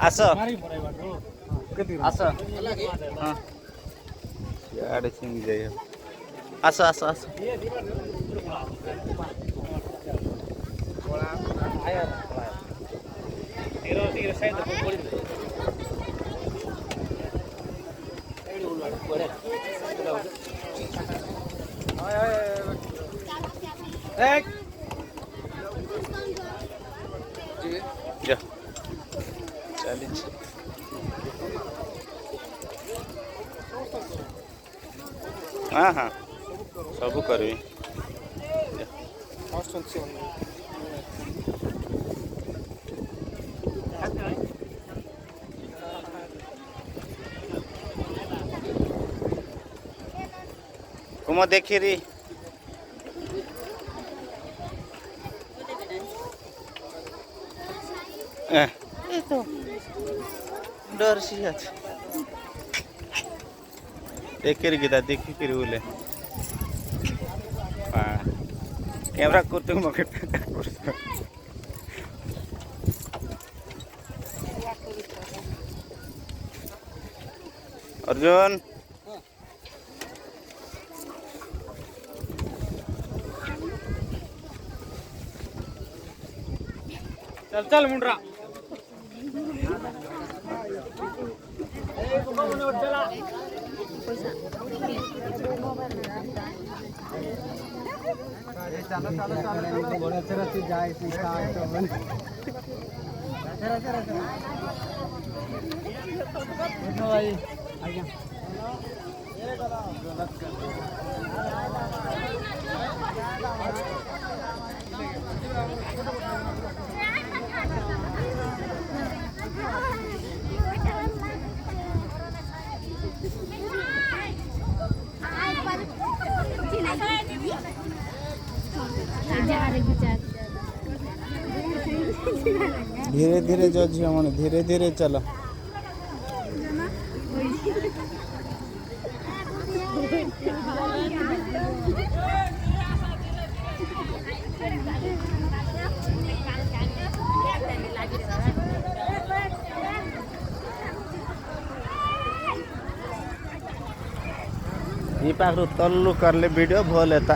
आस आस इआड़े सिंग जाइए आस आस आस जा चली हाँ हाँ सब करी कुम देखी री डर सी देखिए गीता देखिए बोले कैमरा करते मके अर्जुन चल चल मुंडरा चलो चलो चलो बड़ा चला जाए भाई आज्ञा धीरे धीरे जो झिया मन धीरे धीरे चला ये पाखरु तल्लु करले वीडियो भल हेता